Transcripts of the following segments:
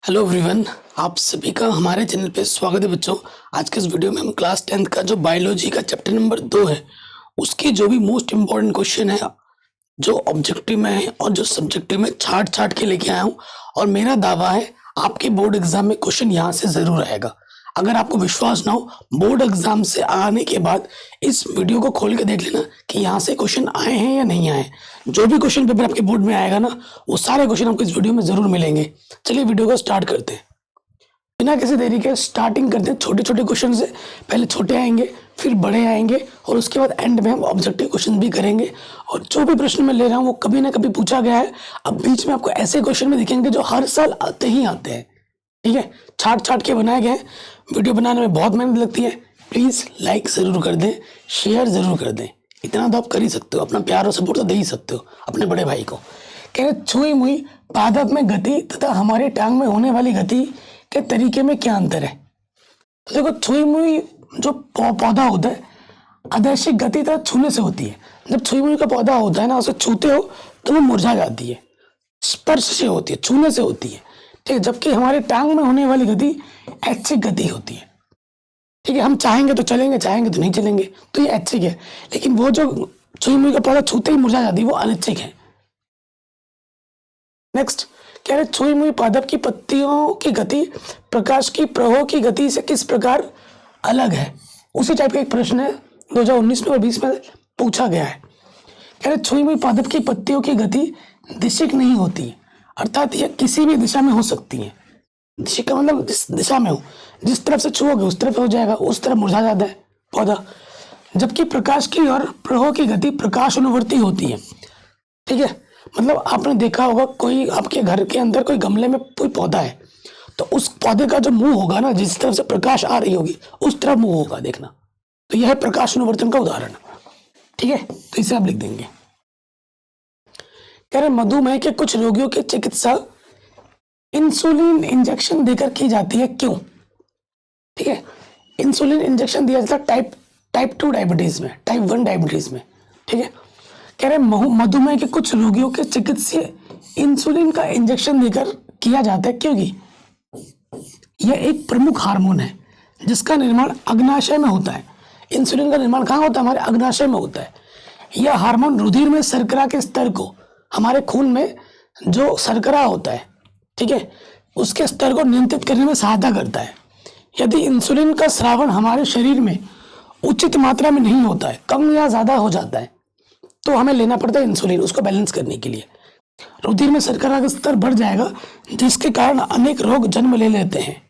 Hello everyone, आप सभी का हमारे चैनल पे स्वागत है बच्चों। आज के इस वीडियो में हम क्लास 10th का जो बायोलॉजी का चैप्टर नंबर 2 है उसकी जो भी मोस्ट इम्पॉर्टेंट क्वेश्चन है जो ऑब्जेक्टिव में है और जो सब्जेक्टिव में छाट छाट के लेके आया हूँ। और मेरा दावा है आपके बोर्ड एग्जाम में क्वेश्चन यहाँ से ज़रूर आएगा। अगर आपको विश्वास ना हो, बोर्ड एग्जाम से आने के बाद इस वीडियो को खोल के देख लेना कि यहाँ से क्वेश्चन आए हैं या नहीं आए। जो भी क्वेश्चन पेपर आपके बोर्ड में आएगा ना, वो सारे क्वेश्चन आपको इस वीडियो में जरूर मिलेंगे। चलिए वीडियो को स्टार्ट करते हैं, बिना किसी देरी के स्टार्टिंग करते हैं छोटे छोटे क्वेश्चन से। पहले छोटे आएंगे, फिर बड़े आएंगे और उसके बाद एंड में हम ऑब्जेक्टिव क्वेश्चन भी करेंगे। और जो भी प्रश्न मैं ले रहा हूँ वो कभी ना कभी पूछा गया है। अब बीच में आपको ऐसे क्वेश्चन में दिखेंगे जो हर साल आते ही आते हैं, ठीक है। छाट छाट के बनाए गए। वीडियो बनाने में बहुत मेहनत लगती है। प्लीज़ लाइक ज़रूर कर दें, शेयर ज़रूर कर दें। इतना तो आप कर ही सकते हो, अपना प्यार और सपोर्ट तो दे ही सकते हो अपने बड़े भाई को। कह रहे छुई मुई पादप में गति तथा हमारी टांग में होने वाली गति के तरीके में क्या अंतर है। तो देखो, छुई मुई जो पौधा होता है, आदर्शिक गति तो छूने से होती है। जब छुई मुई का पौधा होता है ना, उसे छूते हो तो वो मुरझा जाती है, स्पर्श से होती है, छूने से होती है, ठीक है। जबकि हमारे टांग में होने वाली गति ऐच्छिक गति होती है, ठीक है। हम चाहेंगे तो चलेंगे, चाहेंगे तो नहीं चलेंगे, तो ये ऐच्छिक है। लेकिन वो जो छुई मुई का पौधा छूते ही मुरझा जाती है, वो अनैच्छिक है। नेक्स्ट कह रहे छुई मुई पादप की पत्तियों की गति प्रकाश की प्रवाह की गति से किस प्रकार अलग है। उसी टाइप का एक प्रश्न है 2019 में और 20 में पूछा गया है। कह रहे छुई मुई पादप की पत्तियों की गति दिशिक नहीं होती, अर्थात यह किसी भी दिशा में हो सकती है। दिशिक का मतलब जिस दिशा में हो, जिस तरफ से छुओगे उस तरफ हो जाएगा, उस तरफ मुरझा जाता है पौधा। जबकि प्रकाश की और प्रवाह की गति प्रकाश अनुवर्ती होती है, ठीक है। मतलब आपने देखा होगा कोई आपके घर के अंदर कोई गमले में कोई पौधा है, तो उस पौधे का जो मुंह होगा ना, जिस तरफ से प्रकाश आ रही होगी उस तरफ मुंह होगा, देखना। तो यह है प्रकाश अनुवर्तन का उदाहरण, ठीक है। तो इसे आप लिख देंगे। कह रहे मधुमेह के कुछ रोगियों की चिकित्सा इंसुलिन इंजेक्शन देकर की जाती है, क्यों। ठीक है, इंसुलिन इंजेक्शन दिया जाता है टाइप 2 डायबिटीज में, टाइप 1 डायबिटीज में, ठीक है। कह रहे मधुमेह के कुछ रोगियों के चिकित्सा इंसुलिन का इंजेक्शन देकर किया जाता है क्योंकि यह एक प्रमुख हार्मोन है जिसका निर्माण अग्नाशय में होता है। इंसुलिन का निर्माण कहाँ होता है? हमारे अग्नाशय में होता है। यह हार्मोन रुधिर में शर्करा के स्तर को, हमारे खून में जो शर्करा होता है, ठीक है, उसके स्तर को नियंत्रित करने में सहायता करता है। यदि इंसुलिन का स्रावन हमारे शरीर में उचित मात्रा में नहीं होता है, कम या ज़्यादा हो जाता है, तो हमें लेना पड़ता है इंसुलिन उसको बैलेंस करने के लिए। रुधिर में शर्करा का स्तर बढ़ जाएगा जिसके कारण अनेक रोग जन्म ले लेते हैं।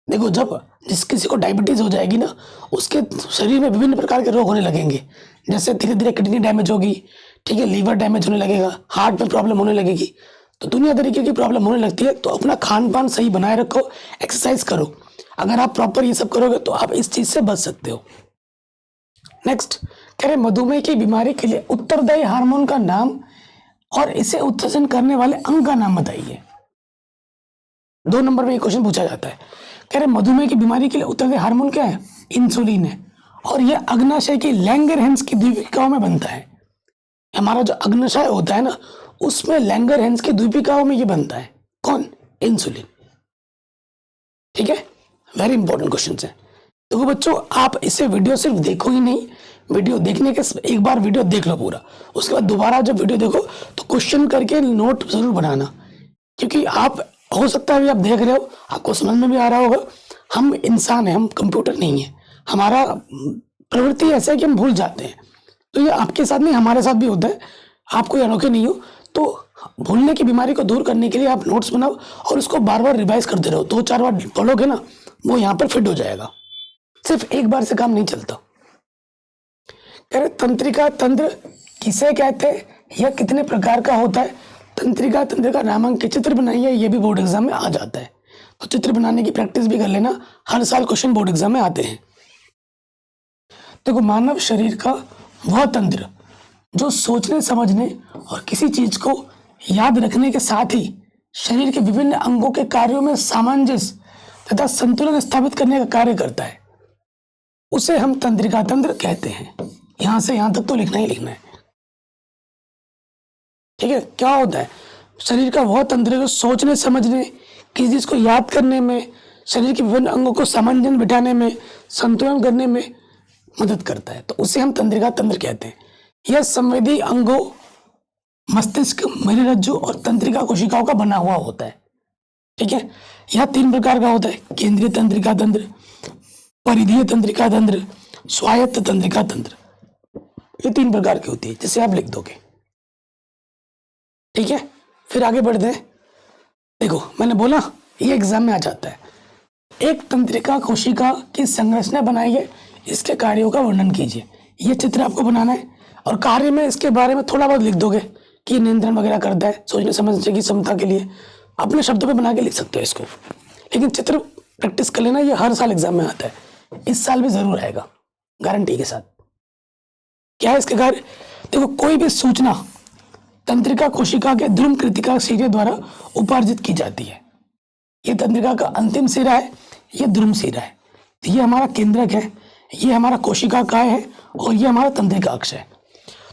देखो, जब जिस किसी को डायबिटीज हो जाएगी ना, उसके शरीर में विभिन्न प्रकार के रोग होने लगेंगे। जैसे धीरे धीरे किडनी डैमेज होगी, ठीक है, लीवर डैमेज होने लगेगा, हार्ट में प्रॉब्लम होने लगेगी। तो दुनिया तरीके की प्रॉब्लम होने लगती है। तो अपना खान पान सही बनाए रखो, एक्सरसाइज करो। अगर आप प्रॉपर ये सब करोगे तो आप इस चीज से बच सकते हो। नेक्स्ट कह रहे मधुमेह की बीमारी के लिए उत्तरदायी हार्मोन का नाम और इसे उत्सर्जन करने वाले अंग का नाम बताइए। 2 नंबर में ये क्वेश्चन पूछा जाता है। कह रहे मधुमेह की बीमारी के लिए उत्तरदायी हार्मोन क्या है? इंसुलिन है, और यह अग्नाशय की लैंगरहैंस की द्वीपिकाओं में बनता है। हमारा जो अग्नाशय होता है ना, उसमें लैंगरहैंस की द्वीपिकाओं में ये बनता है। कौन? इंसुलिन, ठीक है। वेरी इंपॉर्टेंट क्वेश्चन है। तो बच्चों, आप इसे वीडियो सिर्फ देखो ही नहीं, वीडियो देखने के एक बार वीडियो देख लो पूरा, उसके बाद दोबारा जब वीडियो देखो तो क्वेश्चन करके नोट जरूर बनाना। क्योंकि आप हो सकता है आप देख रहे हो, आपको समझ में भी आ रहा होगा। हम इंसान हैं, हम कंप्यूटर नहीं है। हमारा प्रवृत्ति ऐसा है कि हम भूल जाते हैं। तो ये आपके साथ नहीं, हमारे साथ भी होता है। आप कोई अनोखे नहीं हो। तो भूलने की बीमारी को दूर करने के लिए आप नोट्स बनाओ और उसको बार बार रिवाइज करते रहो। 2-4 बार पढ़ोगे ना, वो यहाँ पर फिट हो जाएगा। सिर्फ एक बार से काम नहीं चलता। कह रहे तंत्रिका तंत्र किसे कहते हैं, यह कितने प्रकार का होता है? तंत्रिका तंत्र का नामांकित चित्र बनाइए, यह भी बोर्ड एग्जाम में आ जाता है। तो चित्र बनाने की प्रैक्टिस भी कर लेना, हर साल क्वेश्चन बोर्ड एग्जाम में आते हैं। देखो, मानव शरीर का वह तंत्र जो सोचने समझने और किसी चीज को याद रखने के साथ ही शरीर के विभिन्न अंगों के कार्यों में सामंजस्य तथा संतुलन स्थापित करने का कार्य करता है, उसे हम तंत्रिका तंत्र कहते हैं। यहां से यहां तक तो लिखना ही लिखना है, ठीक है। क्या होता है? शरीर का वह तंत्र जो सोचने समझने किसी चीज़ को याद करने में, शरीर के विभिन्न अंगों को सामंजस्य बिठाने में, संतुलन करने में मदद करता है, तो उसे हम तंत्रिका तंत्र कहते हैं। यह संवेदी अंगों, मस्तिष्क, मणिरज्जु और तंत्रिका कोशिकाओं का बना हुआ होता है। ठीक है, यह 3 प्रकार का होता है, केंद्रीय तंत्रिका तंत्र, परिधीय तंत्रिका तंत्र, स्वायत्त तंत्रिका तंत्र। ये 3 प्रकार की होती है, जिसे आप लिख दोगे। ठीक है, फिर आगे बढ़ते हैं। देखो मैंने बोला ये एग्जाम में आ जाता है। एक तंत्रिका कोशिका की संरचना बनाइए, इसके कार्यों का वर्णन कीजिए। ये चित्र आपको बनाना है और कार्य में इसके बारे में थोड़ा बहुत लिख दोगे कि नियंत्रण वगैरह करता है, सोचने समझने की क्षमता के लिए अपने शब्दों पे बना के लिख सकते हो इसको। लेकिन चित्र प्रैक्टिस कर लेना, ये हर साल एग्जाम में आता है, इस साल भी जरूर आएगा गारंटी के साथ। क्या है इसके कार्य? देखो, कोई भी सूचना तंत्रिका कोशिका के ध्रुव कृतिका सिरे द्वारा उपार्जित की जाती है। ये तंत्रिका का अंतिम सिरा है, ये ध्रुव सिरा है। तो ये हमारा केंद्रक है, ये हमारा कोशिका काय है और ये हमारा तंत्रिका अक्ष है।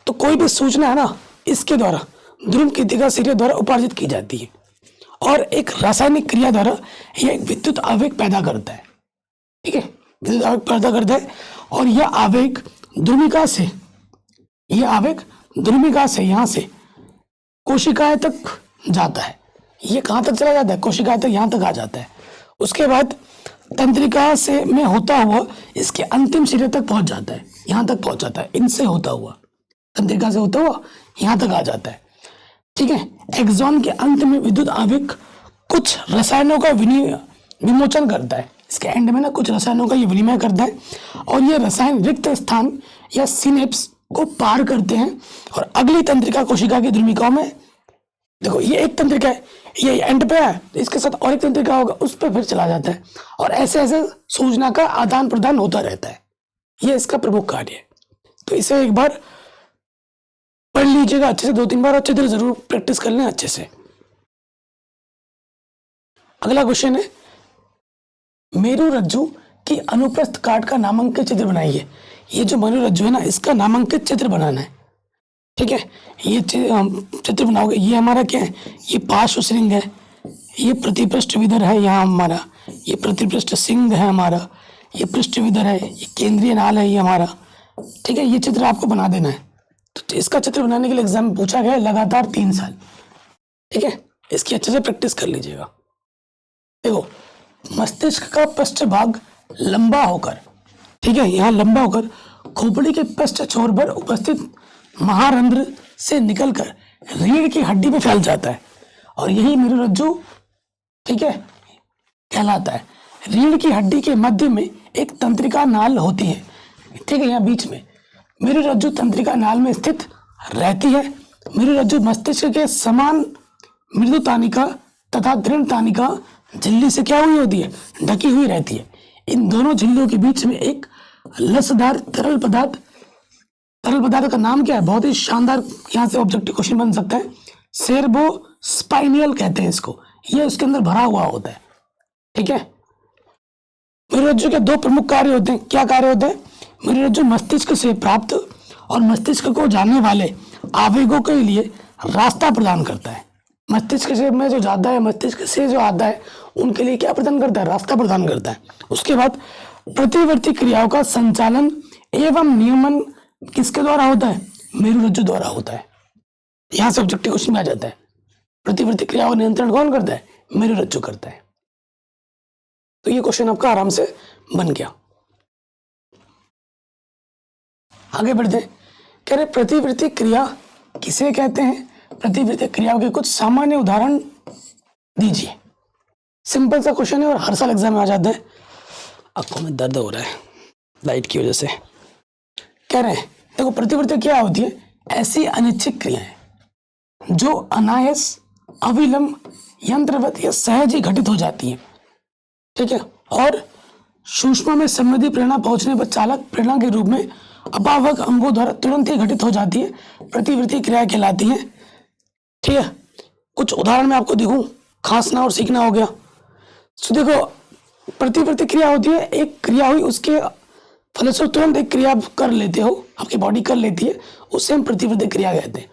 तो कोई भी सूचना है ना, इसके द्वारा ध्रुव कृतिका सिरे द्वारा उपार्जित की जाती है और एक रासायनिक क्रिया द्वारा यह एक विद्युत आवेग पैदा करता है। ठीक है, विद्युत आवेग पैदा करता है और यह आवेग ध्रुविका से, यह आवेग ध्रुविका से यहाँ से कोशिकाएं तक जाता है। ये कहाँ तक चला जाता है? कोशिकाएं तक, यहाँ तक आ जाता है। उसके बाद तंत्रिका से में होता हुआ इसके अंतिम सिरे तक पहुंच जाता है, यहाँ तक पहुंच जाता है। इनसे होता हुआ, तंत्रिका से होता हुआ यहाँ तक आ जाता है। ठीक है, एक्सॉन के अंत में विद्युत आवेग कुछ रसायनों का विमोचन करता है। इसके एंड में ना कुछ रसायनों का ये विनिमय करता है और ये रसायन रिक्त स्थान या सिनेप्स को पार करते हैं और अगली तंत्रिका कोशिका की ध्रुविकाओं में, देखो ये एक तंत्रिका है, ये एंड पे है, इसके साथ और एक तंत्रिका होगा, उस पर फिर चला जाता है और ऐसे ऐसे सूचना का आदान प्रदान होता रहता है। ये इसका प्रमुख कार्य है। तो इसे एक बार पढ़ लीजिएगा अच्छे से, 2-3 बार अच्छे से जरूर प्रैक्टिस कर लें अच्छे से। अगला क्वेश्चन है, मेरु रज्जु की अनुप्रस्थ काट का नामांकित चित्र बनाइए। ये जो मेरु रज्जु है ना, इसका नामांकित चित्र बनाना है। ठीक है, ये चित्र बनाओगे। ये हमारा क्या है? ये पार्श्व श्रृंग है, ये प्रतिपृष्ठ विदर है यहाँ हमारा, ये प्रतिपृष्ठ सिंग है हमारा, ये पृष्ठ विदर है, ये केंद्रीय नाल है ये हमारा। ठीक है, ये चित्र आपको बना देना है। तो इसका चित्र बनाने के लिए एग्जाम में पूछा गया है लगातार 3 साल। ठीक है, इसकी अच्छे से प्रैक्टिस कर लीजिएगा। देखो, मस्तिष्क का पृष्ठ भाग लंबा होकर, ठीक है, यहाँ लंबा होकर खोपड़ी के पृष्ठ छोर पर उपस्थित महारंध्र से निकलकर रीढ़ की हड्डी में फैल जाता है और यही मेरुरज्जु, ठीक है, कहलाता है। रीढ़ की हड्डी के मध्य में एक तंत्रिका नाल होती है। ठीक है, यहाँ बीच में मेरुरज्जु तंत्रिका नाल में स्थित रहती है। मेरुरज्जु मस्तिष्क के समान मृदु तानिका तथा दृढ़ तानिका झिल्ली से क्या हुई होती है? ढकी हुई रहती है। इन दोनों झिल्लियों के बीच में एक लसदार तरल पदार्थ का नाम क्या है? बहुत ही शानदार यहाँ से ऑब्जेक्टिव क्वेश्चन बन सकता है। सेर्बो स्पाइनियल कहते हैं इसको। ये उसके अंदर भरा हुआ होता है। ठीक है, मेरुरज्जु के 2 प्रमुख कार्य होते हैं। क्या कार्य होते हैं? मेरुरज्जु मस्तिष्क से प्राप्त और मस्तिष्क को जानने वाले आवेगों के लिए रास्ता प्रदान करता है। मस्तिष्क से में जो जाता है, मस्तिष्क से जो आता है, उनके लिए क्या प्रदान करता है? रास्ता प्रदान करता है। उसके बाद प्रतिवर्ती क्रियाओं का संचालन एवं नियमन किसके द्वारा होता है? मेरुरज्जु द्वारा होता है। यहां से ऑब्जेक्टिव क्वेश्चन में आ जाता है, प्रतिवर्ती क्रियाओं का नियंत्रण कौन करता है? मेरुरज्जु करता है। तो ये क्वेश्चन आपका आराम से बन गया। आगे बढ़ते हैं। कह रहे प्रतिवर्ती क्रिया किसे कहते हैं? प्रतिवर्ती क्रियाओं के कुछ सामान्य उदाहरण दीजिए। सिंपल सा क्वेश्चन है और हर साल एग्जाम में आ जाता है। आंखों में दर्द हो रहा है लाइट की वजह से। कह रहे हैं देखो, प्रतिवर्ती क्या होती है? ऐसी अनिच्छिक क्रियाएं जो अनायास, अविलंब, यंत्रवत या सहज ही घटित हो जाती हैं। ठीक है, और सूक्ष्म में संवेदी प्रेरणा पहुंचने पर चालक प्रेरणा के रूप में अपावक अंगों द्वारा तुरंत ही घटित हो जाती है, प्रतिवर्ती क्रिया कहलाती है। ठीक है, कुछ उदाहरण मैं आपको दिखूं, खांसना और सीखना हो गया। तो देखो, प्रतिवर्ती क्रिया होती है, एक क्रिया हुई, उसके फलस्वरूप तुरंत एक क्रिया कर लेते हो, आपकी बॉडी कर लेती है, उसे हम प्रतिवर्ती क्रिया कहते हैं।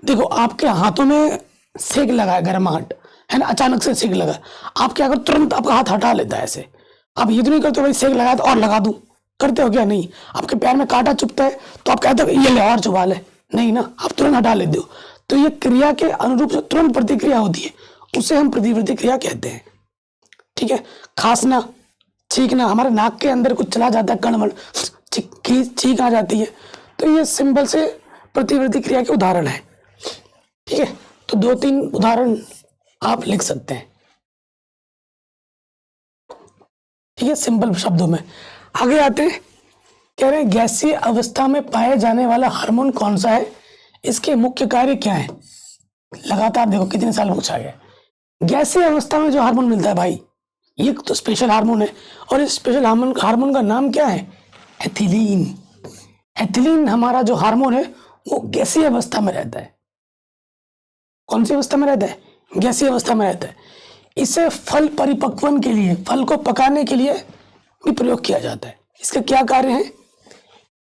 देखो, आपके हाथों में सेक लगा है, गर्माहट है ना, अचानक से सेक लगा, आप क्या करो, तुरंत आपका हाथ हटा लेता है ऐसे। आप ये तो नहीं करते भाई सेक लगा तो और लगा दूं, करते हो क्या? नहीं। आपके पैर में कांटा चुभता है तो आप कहते हो ये ले और चुभा ले, नहीं ना, आप तुरंत हटा लेते हो। तो ये क्रिया के अनुरूप जो तुरंत प्रतिक्रिया होती है उसे हम प्रतिवर्ती क्रिया कहते हैं। ठीक है, खांसना, छींकना, हमारे नाक के अंदर कुछ चला जाता है, कणवण, छींक आ जाती है, तो ये सिंबल से प्रतिवर्ती क्रिया के उदाहरण है। ठीक है, तो 2-3 उदाहरण आप लिख सकते हैं। ठीक है, सिंपल शब्दों में। आगे आते हैं, कह रहे हैं गैसीय अवस्था में पाए जाने वाला हार्मोन कौन सा है, इसके मुख्य कार्य क्या है। लगातार देखो कितने साल पूछा गया। गैसीय अवस्था में जो हार्मोन मिलता है भाई, ये तो स्पेशल हार्मोन है, और इस स्पेशल हार्मोन का नाम क्या है? एथिलीन। एथिलीन हमारा जो हार्मोन है वो गैसीय अवस्था में रहता है। कौन सी अवस्था में रहता है? गैसीय अवस्था में रहता है। इसे फल परिपक्वन के लिए, फल को पकाने के लिए भी प्रयोग किया जाता है। इसका क्या कार्य है?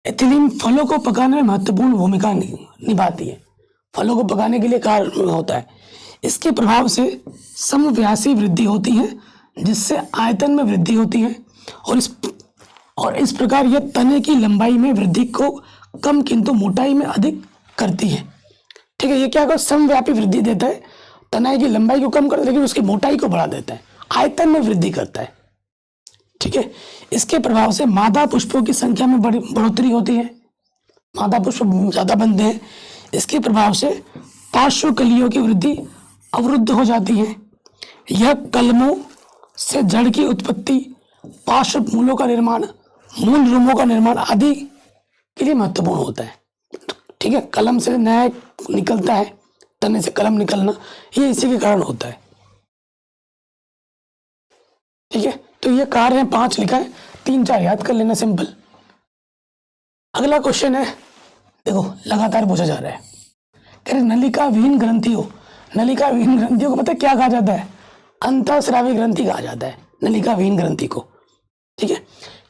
एथिलीन फलों को पकाने में महत्वपूर्ण भूमिका निभाती है, फलों को पकाने के लिए कार्य होता है। इसके प्रभाव से समव्यासी वृद्धि होती है, जिससे आयतन में वृद्धि होती है, और इस प्रकार यह तने की लंबाई में वृद्धि को कम किंतु मोटाई में अधिक करती है। ठीक है, ये क्या कर समव्यापी वृद्धि देता है, तनाई की लंबाई को कम करता है लेकिन उसकी मोटाई को बढ़ा देता है, आयतन में वृद्धि करता है। ठीक है, इसके प्रभाव से मादा पुष्पों की संख्या में बढ़ोतरी होती है, मादा पुष्प ज्यादा बनते हैं। इसके प्रभाव से पार्श्व कलियों की वृद्धि अवरुद्ध हो जाती है। यह कलमों से जड़ की उत्पत्ति, पार्श्व मूलों का निर्माण, मूल रूमों का निर्माण आदि के लिए महत्वपूर्ण होता है। ठीक है, कलम से नया निकलता है, तने से कलम निकलना, ये इसी के कारण होता है। ठीक है, तो ये कार्य है 5 लिखा है, 3-4 याद कर लेना, सिंपल। अगला क्वेश्चन है, देखो लगातार पूछा जा रहा है, कह रहे नलिका विहीन ग्रंथियों, नलिका विहीन ग्रंथियों को पता है क्या कहा जाता है? अंतःस्रावी ग्रंथि कहा जाता है नलिका विहीन ग्रंथि को। ठीक है,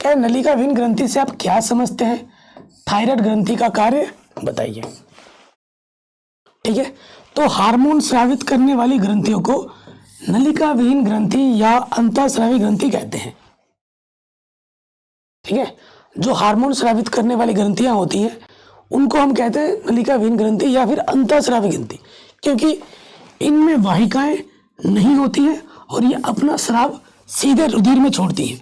कह रहे नलिका विहीन ग्रंथि से आप क्या समझते हैं? थायराइड ग्रंथि का कार्य बताइए। ठीक है, तो हार्मोन स्रावित करने वाली ग्रंथियों को नलिका विहीन ग्रंथि या अंतःस्रावी ग्रंथि कहते हैं। ठीक है, जो हार्मोन स्रावित करने वाली ग्रंथियां होती हैं उनको हम कहते हैं नलिका विहीन ग्रंथि या फिर अंतःस्रावी ग्रंथि, क्योंकि इनमें वाहिकाएं नहीं होती हैं और ये अपना स्राव सीधे रुधिर में छोड़ती हैं।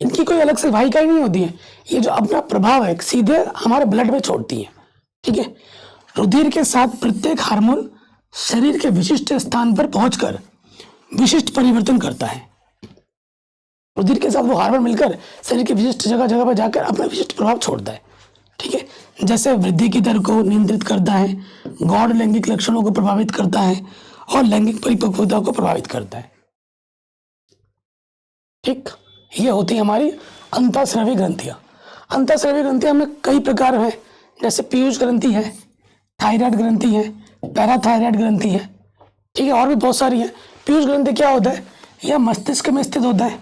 इनकी कोई अलग से वाहिकाएं नहीं होती हैं, ये जो अपना प्रभाव है सीधे हमारे ब्लड में छोड़ती हैं। ठीक है, रुधिर के साथ प्रत्येक हार्मोन शरीर के विशिष्ट स्थान पर पहुंचकर विशिष्ट परिवर्तन करता है। रुधिर के साथ वो हार्मोन मिलकर शरीर की विशिष्ट जगह जगह पर जाकर अपना विशिष्ट प्रभाव छोड़ता है। ठीक है, जैसे वृद्धि की दर को नियंत्रित करता है, गौण लैंगिक लक्षणों को प्रभावित करता है और लैंगिक परिपक्वता को प्रभावित करता है। ठीक, ये होती है हमारी अंतःस्रावी ग्रंथियां। अंतःस्रावी ग्रंथियां में कई प्रकार हैं, जैसे पीयूष ग्रंथि है, थायराइड ग्रंथि है, पैराथायराइड ग्रंथि है। ठीक है, और भी बहुत सारी है। पीयूष ग्रंथि क्या होता है? यह मस्तिष्क में स्थित होता है।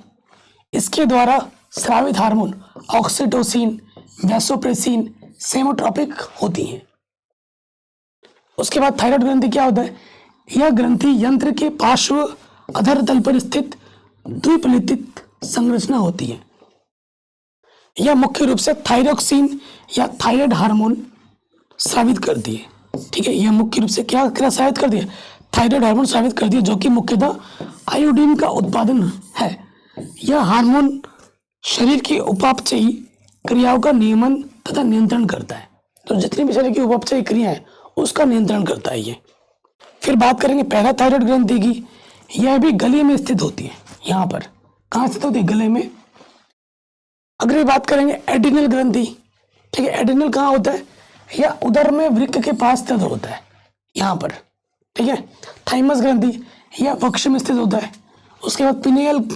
इसके द्वारा स्रावित हार्मोन ऑक्सीटोसिन, वैसोप्रेसिन, सेमोट्रोपिक होती हैं। उसके बाद थायराइड ग्रंथि क्या होता है? यह ग्रंथि यंत्र के पार्श्व अधर तल पर स्थित द्विपलितित संरचना होती है। यह मुख्य रूप से थायरोक्सिन या थायराइड हार्मोन स्रावित करती है। ठीक है, यह मुख्य रूप से क्या स्रावित करती है? थायराइड हार्मोन स्रावित करती है, जो कि मुख्यतः आयोडीन का उत्पादन है। यह हार्मोन शरीर की उपापचयी क्रियाओं का नियमन तथा नियंत्रण करता है। तो जितनी भी शरीर की उपापचयी क्रिया है उसका नियंत्रण करता है ये। फिर बात करेंगे पैराथायराइड ग्रंथि की। यह भी गले में स्थित होती है। यहाँ पर कहाँ स्थित होती है? गले में। अगली बात करेंगे एड्रिनल ग्रंथि। ठीक है, एड्रिनल कहाँ होता है? यह उदर में वृक्क के पास स्थित होता है, यहाँ पर। ठीक है, थाइमस ग्रंथि यह वक्ष में स्थित होता है। उसके बाद पिनियल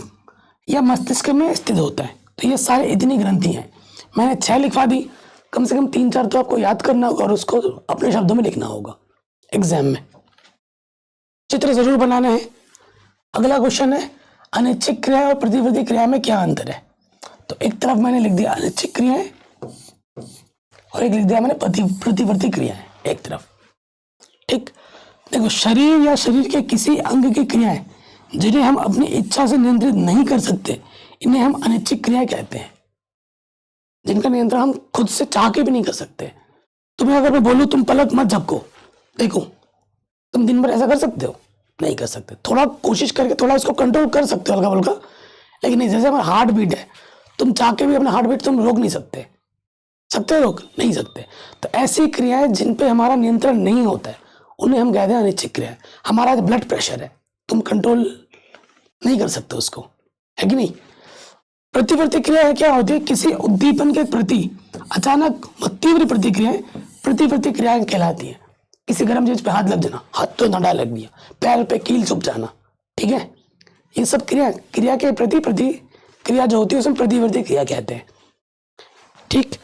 यह मस्तिष्क में स्थित होता है। तो ये सारे इतनी ग्रंथि हैं। मैंने 6 लिखवा दी, कम से कम 3-4 तो आपको याद करना होगा और उसको अपने शब्दों में लिखना होगा एग्जाम में। चित्र जरूर बनाना है। अगला क्वेश्चन है अनैच्छिक क्रिया और प्रतिवर्ती क्रिया में क्या अंतर है? तो एक तरफ मैंने लिख दिया अनैच्छिक क्रियाएं और एक लिख दिया मैंने प्रतिवर्ती क्रियाएं एक तरफ। ठीक, देखो शरीर या शरीर के किसी अंग की क्रियाएं जिन्हें हम अपनी इच्छा से नियंत्रित नहीं कर सकते, इन्हें हम अनैच्छिक क्रिया कहते हैं। जिनका नियंत्रण हम खुद से चाह के भी नहीं कर सकते। तुम्हें अगर मैं बोलूं तुम पलक मत झपको, देखो तुम दिन भर ऐसा कर सकते हो? नहीं कर सकते। थोड़ा कोशिश करके थोड़ा इसको कंट्रोल कर सकते हो हल्का फुल्का, लेकिन नहीं। जैसे हमारा हार्ट बीट है, तुम चाह के भी अपना हार्ट बीट तुम रोक नहीं सकते। सकते हो? रोक नहीं सकते। तो ऐसी क्रियाएं जिन पे हमारा नियंत्रण नहीं होता है उन्हें हम कहते हैं अनिच्छिक क्रिया। हमारा ब्लड प्रेशर है, तुम कंट्रोल नहीं कर सकते उसको, है कि नहीं? प्रतिवर्ती क्रिया क्या होती है? किसी उद्दीपन के प्रति अचानक तीव्र प्रतिक्रियाएं प्रतिवर्ती क्रियाएं कहलाती है। किसी गर्म चीज पे हाथ लग जाना, हाथ तो डंडा लग गया, पैर पे कील चुभ जाना, ठीक है, ये सब क्रिया के प्रति प्रतिक्रिया जो होती है उसमें प्रतिवर्ती क्रिया कहते हैं। ठीक।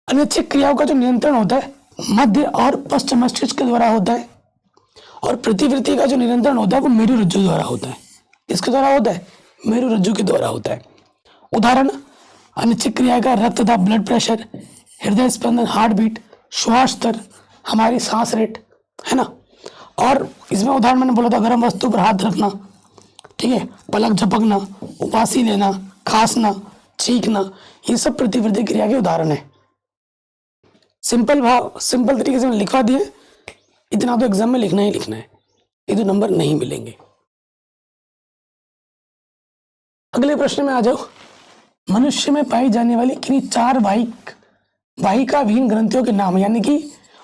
अनैच्छिक क्रियाओं का जो नियंत्रण होता है मध्य और पश्चिम मस्तिष्क के द्वारा होता है, और प्रतिवृत्ति का जो नियंत्रण होता है वो मेरुरज्जु द्वारा होता है। किसके द्वारा होता है? मेरुरज्जु के द्वारा होता है। उदाहरण, अनैच्छिक क्रिया का रक्तदाब, ब्लड प्रेशर, हृदय स्पंदन, हार्ट बीट, श्वास स्तर, हमारी सांस रेट, है ना। और इसमें उदाहरण मैंने बोला था, गर्म वस्तु पर हाथ रखना, ठीक है, पलक झपकना, उपासी लेना, खांसना, चीखना, ये सब प्रतिवृत्ति क्रिया के उदाहरण है। सिंपल तरीके से लिखवा दिए, इतना तो एग्जाम में लिखना ही लिखना है, ये तो नंबर नहीं मिलेंगे। अगले प्रश्न में आ जाओ। मनुष्य में पाई जाने वाली किन्हीं 4 वाहिका विहीन ग्रंथियों के नाम यानी कि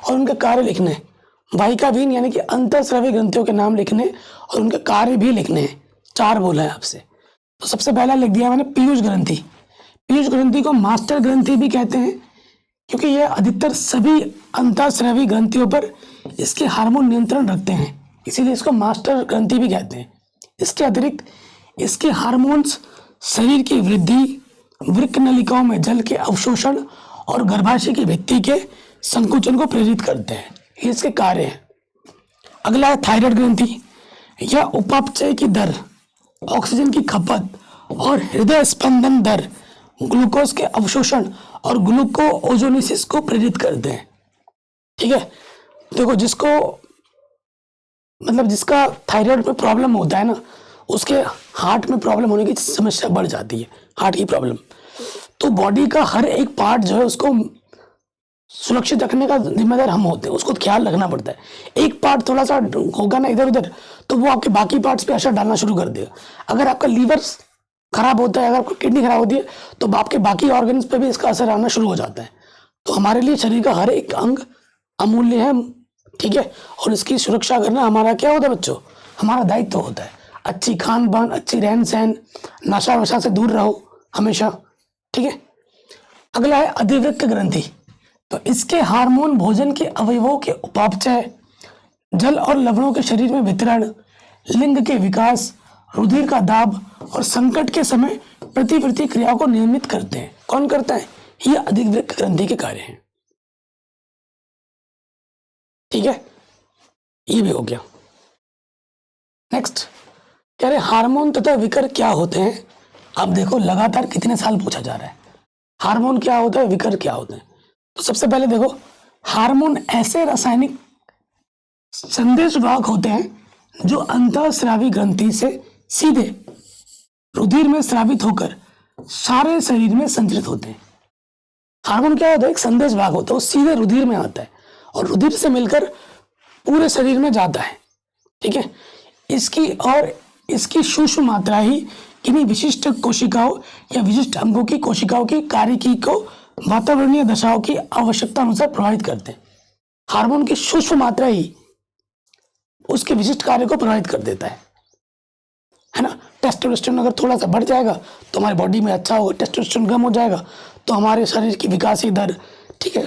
और उनका कार्य लिखने हैं। वाहिका विहीन यानी कि अंतःस्रावी ग्रंथियों के नाम लिखने और उनके कार्य भी लिखने हैं। 4 बोला है आपसे। तो सबसे पहला लिख दिया मैंने पीयूष ग्रंथि। पीयूष ग्रंथि को मास्टर ग्रंथि भी कहते हैं क्योंकि यह अधिकतर सभी अंतःस्रावी ग्रंथियों पर इसके हार्मोन नियंत्रण रखते हैं, इसीलिए इसको मास्टर ग्रंथि भी कहते हैं। इसके अतिरिक्त इसके हार्मोन्स शरीर की वृद्धि, वृक्क नलिकाओं में जल के अवशोषण और गर्भाशय की भित्ति के संकुचन को प्रेरित करते हैं। ये इसके कार्य हैं। अगला है थायराइड ग्रंथि। यह उपापचय की दर, ऑक्सीजन की खपत और हृदय स्पंदन दर, ग्लूकोज के अवशोषण और ग्लूकोओजोनिसिस को प्रेरित करते हैं। ठीक है, देखो जिसका थायराइड में प्रॉब्लम होता है ना, उसके हार्ट में प्रॉब्लम होने की समस्या बढ़ जाती है, हार्ट की प्रॉब्लम। तो बॉडी का हर एक पार्ट जो है उसको सुरक्षित रखने का जिम्मेदार हम होते हैं, उसको ख्याल रखना पड़ता है। एक पार्ट थोड़ा सा होगा ना इधर उधर, तो वो आपके बाकी पार्ट्स पे असर डालना शुरू कर देगा। अगर आपका लीवर खराब होता है, अगर आपकी किडनी खराब होती है, तो आपके बाकी ऑर्गन्स पे भी इसका असर आना शुरू हो जाता है। तो हमारे लिए शरीर का हर एक अंग अमूल्य है, ठीक है, और इसकी सुरक्षा करना हमारा क्या होता है बच्चों? हमारा दायित्व होता है। अच्छी खान पान, अच्छी रहन सहन, नशा वशा से दूर रहो हमेशा, ठीक है। अगला है अधिवृक्क ग्रंथि। तो इसके हार्मोन भोजन के अवयवों के उपापचय, जल और लवणों के शरीर में वितरण, लिंग के विकास, रुधिर का दाब और संकट के समय प्रतिवृत्ति क्रियाओं को नियमित करते हैं। कौन करता है? ये अधिवृक्क ग्रंथि के कार्य हैं। ठीक है, ये भी हो गया। नेक्स्ट कह रहे हार्मोन तथा विकर क्या होते हैं। अब देखो लगातार कितने साल पूछा जा रहा है, हार्मोन क्या होता है, विकर क्या होते हैं। तो सबसे पहले देखो, हार्मोन ऐसे रासायनिक संदेश वाहक होते हैं जो अंतःस्रावी ग्रंथि से सीधे रुधिर में स्रावित होकर सारे शरीर में संचरित होते हैं। हार्मोन क्या होता है? एक संदेश वाहक होता है, वो सीधे रुधिर में आता है और रुधिर से मिलकर पूरे शरीर में जाता है। ठीक है, इसकी सूक्ष्म मात्रा ही किन्हीं विशिष्ट कोशिकाओं या विशिष्ट अंगों की कोशिकाओं की कार्यकी को वातावरणीय दशाओं की आवश्यकता अनुसार प्रभावित करते हैं। हार्मोन की सूक्ष्म मात्रा ही उसके विशिष्ट कार्य को प्रभावित कर देता है ना। टेस्टोस्टेरोन अगर थोड़ा सा बढ़ जाएगा तो हमारी बॉडी में अच्छा होगा, टेस्टोस्टेरोन कम हो जाएगा तो हमारे शरीर की विकासी दर, ठीक है।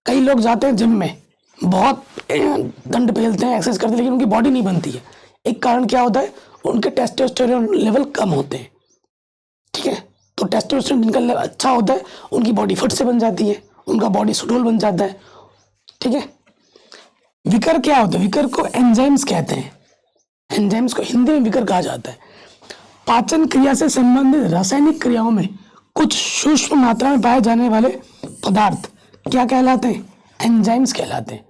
कई लोग जाते हैं जिम में, बहुत दंड पेलते हैं, एक्सरसाइज करते हैं, लेकिन उनकी बॉडी नहीं बनती है। एक कारण क्या होता है? उनके टेस्टोस्टेरोन लेवल कम होते हैं, ठीक है। तो टेस्टोस्टेरोन जिनका लेवल अच्छा होता है उनकी बॉडी फट से बन जाती है, उनका बॉडी सुडौल बन जाता है, ठीक है। विकर क्या होता है? विकर को एंजाइम्स कहते हैं। एंजाइम्स को हिंदी में विकर कहा जाता है। पाचन क्रिया से संबंधित रासायनिक क्रियाओं में कुछ सूक्ष्म मात्रा में पाए जाने वाले पदार्थ क्या कहलाते हैं? एंजाइम्स कहलाते हैं,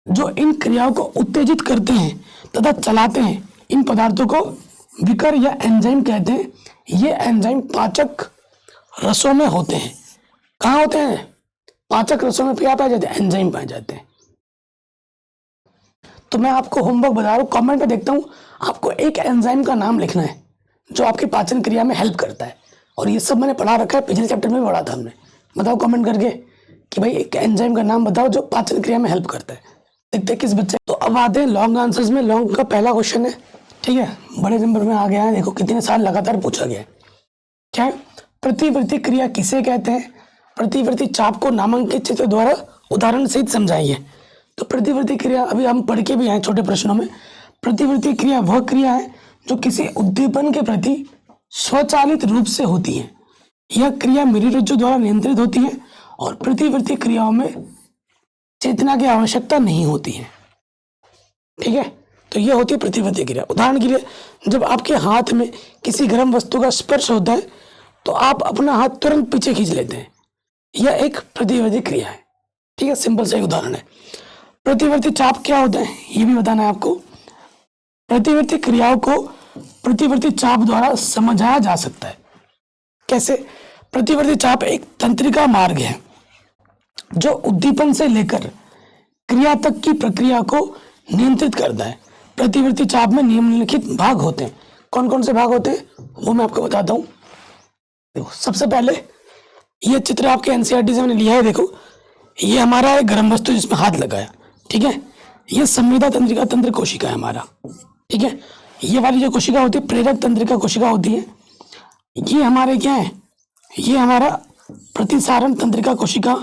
जो इन क्रियाओं को उत्तेजित करते हैं तथा चलाते हैं। इन पदार्थों को विकर या एंजाइम कहते हैं। ये एंजाइम पाचक रसों में होते हैं। कहाँ होते हैं? पाचक रसों में क्या पाए जाते हैं? एंजाइम पाए जाते हैं। तो मैं आपको होमवर्क बता रहा हूँ, कमेंट में देखता हूँ, आपको एक एंजाइम का नाम लिखना है जो आपकी पाचन क्रिया में हेल्प करता है। और ये सब मैंने पढ़ा रखा है, पिछले चैप्टर में पढ़ा था हमने। बताओ कमेंट करके कि भाई एक एंजाइम का नाम बताओ जो पाचन क्रिया में हेल्प करता है। देखते हैं किस बच्चे। तो अब आते हैं लॉन्ग आंसर्स में। लॉन्ग का पहला क्वेश्चन है, ठीक है, बड़े नंबर में आ गया है। देखो कितने साल लगातार पूछा गया है। क्या है? प्रतिवर्ती क्रिया किसे कहते हैं? प्रतिवर्ती चाप को नामांकित चित्र द्वारा उदाहरण सहित समझाइए। तो प्रतिवर्ती क्रिया अभी हम पढ़ के भी आए छोटे प्रश्नों में। प्रतिवर्ती क्रिया वह क्रिया है जो किसी उद्दीपन के प्रति स्वचालित रूप से होती है। यह क्रिया मेरुरज्जु द्वारा नियंत्रित होती है और प्रतिवर्ती क्रियाओं में चेतना की आवश्यकता नहीं होती है। ठीक है, तो यह होती है प्रतिवर्ती क्रिया। उदाहरण के लिए, जब आपके हाथ में किसी गर्म वस्तु का स्पर्श होता है तो आप अपना हाथ तुरंत पीछे खींच लेते हैं। यह एक प्रतिवर्ती क्रिया है। ठीक है, सिंपल सा उदाहरण है। प्रतिवर्ती चाप क्या होता है ये भी बताना है आपको। प्रतिवर्ती क्रियाओं को प्रतिवर्ती चाप द्वारा समझाया जा सकता है। कैसे? प्रतिवर्ती चाप एक तंत्रिका मार्ग है जो उद्दीपन से लेकर क्रिया तक की प्रक्रिया को नियंत्रित करता है। प्रतिवर्ती चाप में निम्नलिखित भाग होते हैं। कौन कौन से भाग होते हैं वो मैं आपको बताता हूँ। देखो, सबसे पहले ये चित्र आपके एनसीईआरटी से मैंने लिया है। देखो, ये हमारा है गर्म वस्तु जिसमें हाथ लगाया। ठीक है, ये संवेदा तंत्रिका तंत्र कोशिका है हमारा। ठीक है, ये वाली जो कोशिका होती है प्रेरक तंत्रिका कोशिका होती है। ये हमारे क्या है? ये हमारा प्रतिसारण तंत्रिका कोशिका।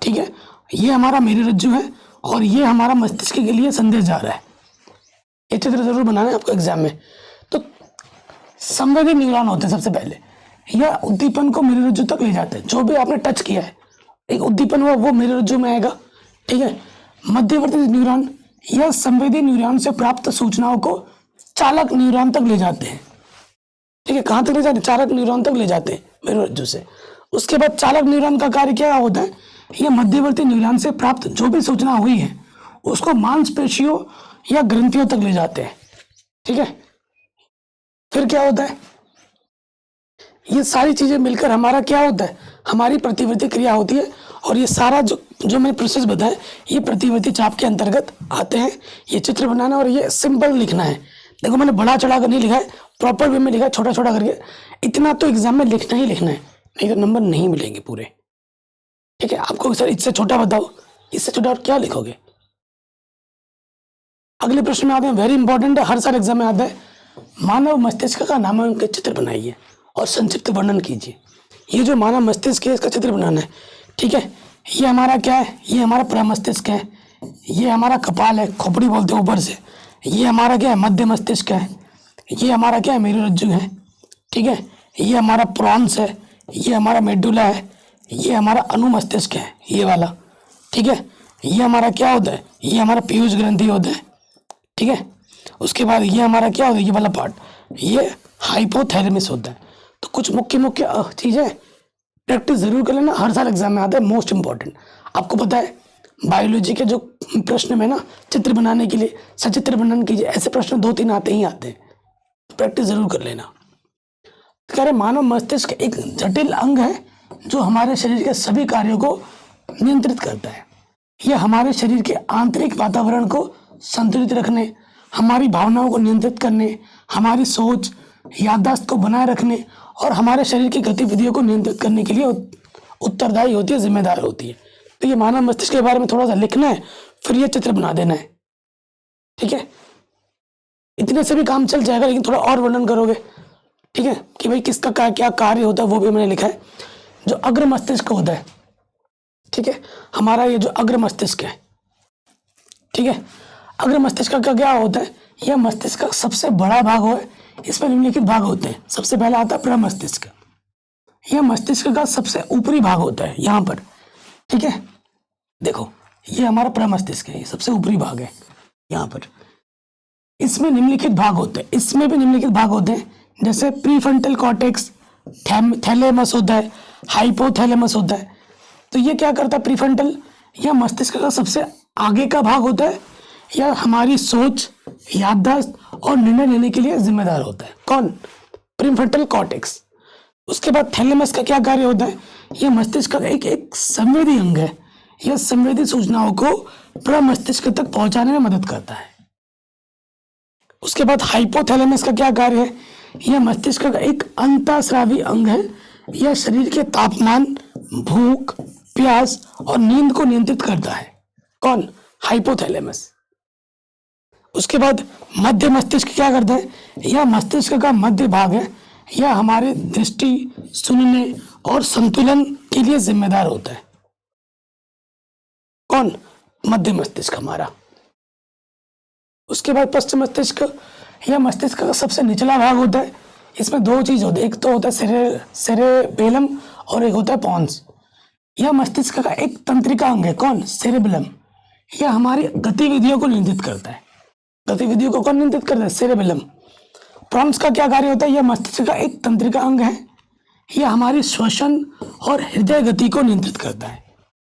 ठीक है, ये हमारा मेरुरज्जु है और ये हमारा मस्तिष्क के लिए संदेश जा रहा है। ये चित्र जरूर बनाना है आपको एग्जाम में। तो संवेदी न्यूरॉन होते हैं सबसे पहले। यह उद्दीपन को मेरुरज्जु तक ले जाते हैं। जो भी आपने टच किया है, एक उद्दीपन हुआ, वो मेरुरज्जु में आएगा। ठीक है, मध्यवर्ती न्यूरॉन यह संवेदी न्यूरॉन से प्राप्त सूचनाओं को चालक न्यूरॉन तक ले जाते हैं। ठीक है, कहाँ तक ले जाते हैं? चालक न्यूरॉन तक ले जाते हैं मेरुरज्जु से। उसके बाद चालक न्यूरॉन का कार्य क्या होता है? यह मध्यवर्ती न्यूरॉन से प्राप्त जो भी सूचना हुई है उसको मांसपेशियों या ग्रंथियों तक ले जाते हैं। ठीक है, फिर क्या होता है? ये सारी चीजें मिलकर हमारा क्या होता है? हमारी प्रतिवर्ती क्रिया होती है। और ये सारा जो मैंने प्रोसेस बताया ये प्रतिवर्ती चाप के अंतर्गत आते हैं। ये चित्र बनाना और ये सिंपल लिखना है। देखो, मैंने बड़ा चढ़ा कर नहीं लिखा है, प्रॉपर वे में लिखा है, छोटा छोटा करके। इतना तो एग्जाम में लिखना ही लिखना है, नहीं तो नंबर नहीं मिलेंगे पूरे। ठीक है, आपको सर इससे छोटा बताओ, इससे छोटा और क्या लिखोगे? अगले प्रश्न में आते हैं, वेरी इंपॉर्टेंट है, हर साल एग्जाम में आता है। मानव मस्तिष्क का नामांकित चित्र बनाइए और संक्षिप्त वर्णन कीजिए। ये जो मानव मस्तिष्क है इसका चित्र बनाना है। ठीक है, ये हमारा क्या है? ये हमारा प्रमस्तिष्क है। ये हमारा कपाल है, खोपड़ी बोलते हैं ऊपर से। ये हमारा क्या है? मध्य मस्तिष्क है। ये हमारा क्या है? मेरुरज्जु है। ठीक है, ये हमारा प्रॉन्स है। ये हमारा मेडुला है। ये हमारा अनुमस्तिष्क है, ये वाला। ठीक है, ये हमारा क्या होता है? ये हमारा पीयूष ग्रंथि होता है। ठीक है, उसके बाद ये हमारा क्या होता है? ये वाला पार्ट, ये हाइपोथैलेमस होता है। तो कुछ मुख्य मुख्य चीजें प्रैक्टिस जरूर कर लेना, हर साल एग्जाम में आता है, मोस्ट इंपॉर्टेंट। आपको पता है बायोलॉजी के जो प्रश्न में ना चित्र बनाने के लिए सचित्र वर्णन कीजिए, ऐसे प्रश्न 2-3 आते ही आते हैं। प्रैक्टिस जरूर कर लेना। कह रहे मानव मस्तिष्क एक जटिल अंग है जो हमारे शरीर के सभी कार्यों को नियंत्रित करता है। यह हमारे शरीर के आंतरिक वातावरण को संतुलित रखने, हमारी भावनाओं को नियंत्रित करने, हमारी सोच याददाश्त को बनाए रखने और हमारे शरीर की गतिविधियों को नियंत्रित करने के लिए उत्तरदायी होती है, जिम्मेदार होती है। तो ये मानव मस्तिष्क के बारे में थोड़ा सा लिखना है, फिर ये चित्र बना देना है। ठीक है, इतने से भी काम चल जाएगा, लेकिन थोड़ा और वर्णन करोगे। ठीक है, कि भाई किसका क्या कार्य होता है वो भी मैंने लिखा है। जो अग्र मस्तिष्क होता है, ठीक है, हमारा ये जो अग्र मस्तिष्क है, ठीक है, अग्र मस्तिष्क का क्या होता है? यह मस्तिष्क का सबसे बड़ा भाग हो है। इसमें निम्नलिखित भाग होते हैं। सबसे पहला आता है प्रमस्तिष्क। यह मस्तिष्क का सबसे ऊपरी भाग होता है, यहाँ पर। ठीक है, देखो ये हमारा प्रमस्तिष्क है, ये सबसे ऊपरी भाग है यहाँ पर। इसमें निम्नलिखित भाग होते हैं, इसमें भी निम्नलिखित भाग होते हैं, जैसे प्रीफ्रंटल कॉर्टेक्स, थैलेमस होता है, हाइपोथैलेमस होता है। तो ये क्या करता है? प्रीफ्रंटल, यह मस्तिष्क का सबसे आगे का भाग होता है। यह हमारी सोच, याददाश्त और निर्णय लेने के लिए जिम्मेदार होता है। कौन? Prefrontal cortex. उसके बाद थैलेमस का क्या कार्य होता है? यह मस्तिष्क का एक संवेदी अंग है। यह संवेदी सूचनाओं को प्रमस्तिष्क तक पहुंचाने में मदद करता है। उसके बाद हाइपोथैलेमस का क्या कार्य है? यह मस्तिष्क का एक अंतःस्रावी अंग है। यह शरीर के तापमान, भूख, प्यास और नींद को नियंत्रित करता है। कौन? हाइपोथैलेमस। उसके बाद मध्य मस्तिष्क क्या करता है? यह मस्तिष्क का मध्य भाग है। यह हमारे दृष्टि, सुनने और संतुलन के लिए जिम्मेदार होता है। कौन? मध्य मस्तिष्क हमारा। उसके बाद पश्चिम मस्तिष्क, यह मस्तिष्क का सबसे निचला भाग होता है। इसमें दो चीज होती है, एक तो होता है सेरेबेलम और एक होता है पॉन्स। यह मस्तिष्क का एक तंत्रिका अंग है। कौन? सेरेबेलम। यह हमारी गतिविधियों को नियंत्रित करता है। गतिविधियों को कौन नियंत्रित करता है? सेरेबेलम। पॉन्स का क्या कार्य होता है? यह मस्तिष्क का एक तंत्रिका अंग है। यह हमारी श्वसन और हृदय गति को नियंत्रित करता है।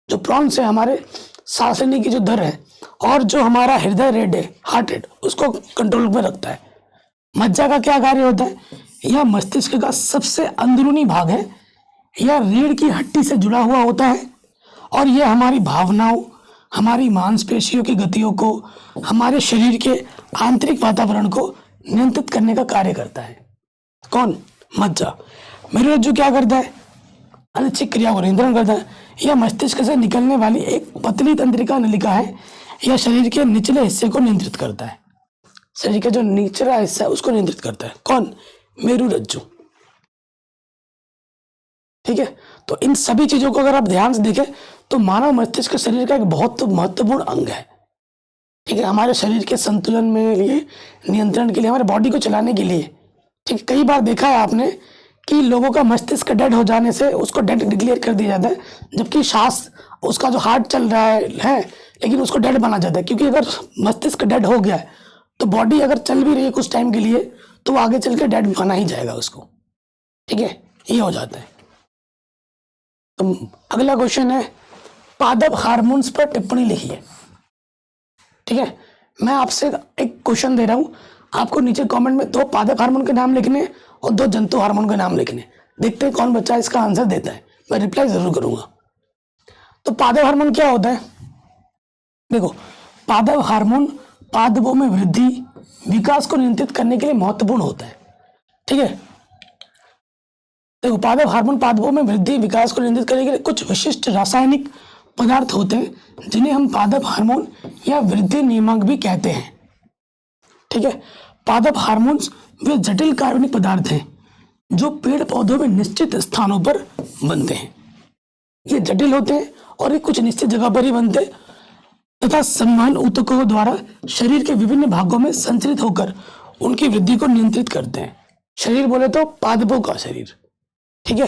जो प्रॉन्स है हमारे सांस लेने की जो दर है और जो हमारा हृदय रेट है, हार्ट रेट, उसको कंट्रोल में रखता है। मज्जा का क्या कार्य होता है? यह मस्तिष्क का सबसे अंदरूनी भाग है। यह रीढ़ की हड्डी से जुड़ा हुआ होता है और यह हमारी भावनाओं, हमारी मांसपेशियों की गतियों को, हमारे शरीर के आंतरिक वातावरण को नियंत्रित करने का कार्य करता है। कौन? मज्जा। मेरुरज्जु क्या करता है? अनिच्छिक क्रिया को नियंत्रण करता है। यह मस्तिष्क से निकलने वाली एक पतली तंत्रिका नलिका है। यह शरीर के निचले हिस्से को नियंत्रित करता है। शरीर का जो निचला हिस्सा है उसको नियंत्रित करता है। कौन? मेरुरज्जु। ठीक है, तो इन सभी चीजों को अगर आप ध्यान से देखें तो मानव मस्तिष्क शरीर का एक बहुत महत्वपूर्ण अंग है। ठीक है, हमारे शरीर के संतुलन में लिए, नियंत्रण के लिए, हमारे बॉडी को चलाने के लिए। ठीक है, कई बार देखा है आपने कि लोगों का मस्तिष्क डेड हो जाने से उसको डेड डिक्लेयर कर दिया जाता है, जबकि सांस, उसका जो हार्ट चल रहा है लेकिन उसको डेड माना जाता है। क्योंकि अगर मस्तिष्क डेड हो गया है तो बॉडी अगर चल भी रही है कुछ टाइम के लिए तो आगे चल के डेड माना ही जाएगा उसको। ठीक है, ये हो जाता है। तो अगला क्वेश्चन है, पादप हार्मोन्स पर टिप्पणी लिखिए। ठीक है, मैं आपसे एक क्वेश्चन दे रहा हूं, आपको नीचे कमेंट में 2 पादप हार्मोन के नाम लिखने और 2 जंतु हार्मोन के नाम लिखने। देखते हैं कौन बच्चा इसका आंसर देता है, मैं रिप्लाई जरूर करूंगा। तो पादप हार्मोन क्या होता है? देखो, पादप हार्मोन पादपों में वृद्धि, विकास को नियंत्रित करने के लिए महत्वपूर्ण होता है। ठीक है, देखो, पादप हार्मोन पादपों में वृद्धि, विकास को नियंत्रित करने के लिए कुछ विशिष्ट रासायनिक पदार्थ होते हैं जिन्हें हम पादप हार्मोन या वृद्धि नियामक भी कहते हैं। ठीक है, पादप हार्मोन्स वे जटिल कार्बनिक पदार्थ हैं जो पेड़ पौधों में निश्चित स्थानों पर बनते हैं। ये जटिल होते हैं और ये कुछ निश्चित जगह पर ही बनते हैं तथा संवहन ऊतकों द्वारा शरीर के विभिन्न भागों में संचरित होकर उनकी वृद्धि को नियंत्रित करते हैं। शरीर बोले तो पादपों का शरीर। ठीक है,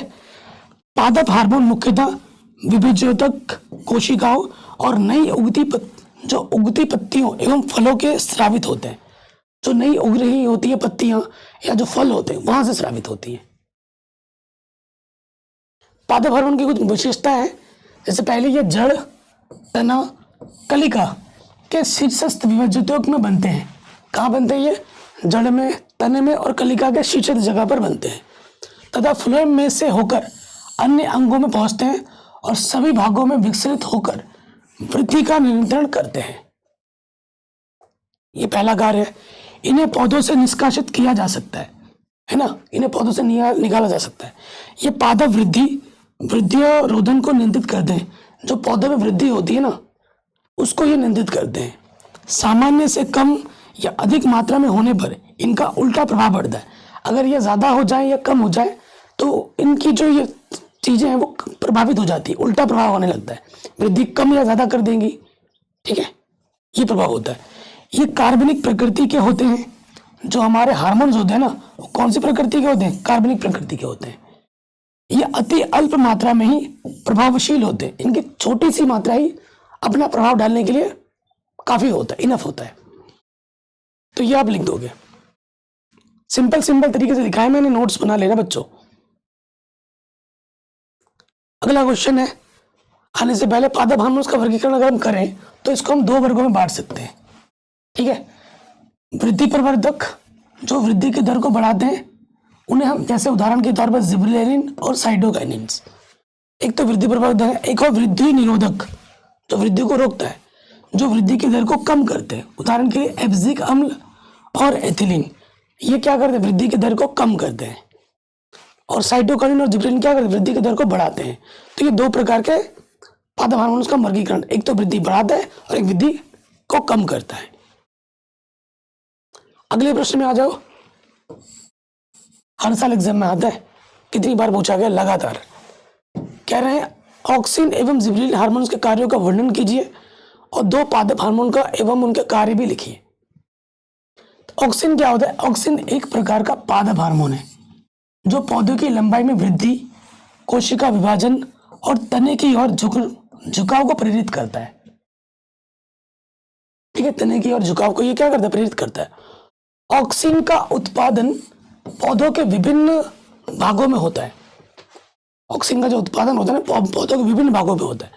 पादप हार्मोन मुख्यतः विभिजोतक कोशिकाओं और नई उगती पत्तियों एवं फलों के स्रावित होते हैं। जो नई उग रही होती है पत्तियां या जो फल होते हैं वहां से स्रावित होती हैं। पादप हार्मोन की कुछ विशेषता है, जैसे पहले ये जड़, तना, कलिका के शीर्षस्थ विभाजकों में बनते हैं। कहाँ बनते हैं ये? जड़ में, तने में और कलिका के शीर्षस्थ जगह पर बनते हैं तथा फ्लोएम में से होकर अन्य अंगों में पहुंचते हैं और सभी भागों में विकसित होकर वृद्धि का नियंत्रण करते हैं। ये पहला कार्य है। इन्हें पौधों से निष्कासित किया जा सकता है ना, इन्हें पौधों से निकाला जा सकता है। ये पादप वृद्धि और रोधन को नियंत्रित करते हैं। जो पौधों में वृद्धि होती है ना उसको ये नियंत्रित करते हैं। सामान्य से कम या अधिक मात्रा में होने पर इनका उल्टा प्रभाव पड़ता है। अगर ये ज्यादा हो जाए या कम हो जाए तो इनकी जो ये चीजें हैं वो प्रभावित हो जाती है, उल्टा प्रभाव होने लगता है। वृद्धि कम या ज्यादा कर देंगी। ठीक है, ये प्रभाव होता है। ये कार्बनिक प्रकृति के होते हैं। जो हमारे हार्मोन्स होते हैं ना वो कौन सी प्रकृति के होते हैं? कार्बनिक प्रकृति के होते हैं। ये अति अल्प मात्रा में ही प्रभावशील होते हैं। इनकी छोटी सी मात्रा ही अपना प्रभाव डालने के लिए काफी होता है, इनफ होता है। तो ये आप लिख दोगे। सिंपल तरीके से लिखा है मैंने, नोट्स बना लेना बच्चों। अगला क्वेश्चन है, आने से पहले पादप हार्मोन्स का वर्गीकरण अगर हम करें तो इसको हम 2 वर्गों में बांट सकते हैं। ठीक है। वृद्धि प्रवर्धक जो वृद्धि की दर को बढ़ाते हैं उन्हें हम, जैसे उदाहरण के तौर पर जिबरेलिन और साइटोकाइनिन्स। एक तो वृद्धि प्रवर्धक है, एक और वृद्धि निरोधक जो वृद्धि को रोकता है, जो वृद्धि की दर को कम करते हैं। उदाहरण के लिए एब्सिक अम्ल और एथिलीन, ये क्या करते हैं, वृद्धि की दर को कम करते हैं। और साइटोकाइनिन और जिबरेलिन क्या करते हैं, वृद्धि की दर को बढ़ाते हैं। तो ये दो प्रकार के पादप हार्मोन्स का वर्गीकरण, एक तो वृद्धि बढ़ाता है और एक वृद्धि को कम करता है। अगले प्रश्न में आ जाओ। हर साल एग्जाम में आता है, कितनी बार पूछा गया, लगातार। कह रहे हैं ऑक्सिन एवं जिबरेलिन हार्मोन्स के कार्यों का वर्णन कीजिए और दो पादप हार्मोन का एवं उनके कार्य भी लिखिए। तो ऑक्सिन क्या होता है, ऑक्सिन एक प्रकार का पादप हार्मोन है जो पौधों की लंबाई में वृद्धि, कोशिका विभाजन और तने की ओर झुकाव को प्रेरित करता है। ठीक है, तने की ओर झुकाव को ये क्या करता है, प्रेरित करता है। ऑक्सिन का उत्पादन पौधों के विभिन्न भागों में होता है। ऑक्सिन का जो उत्पादन होता है ना, पौधों के विभिन्न भागों में होता है,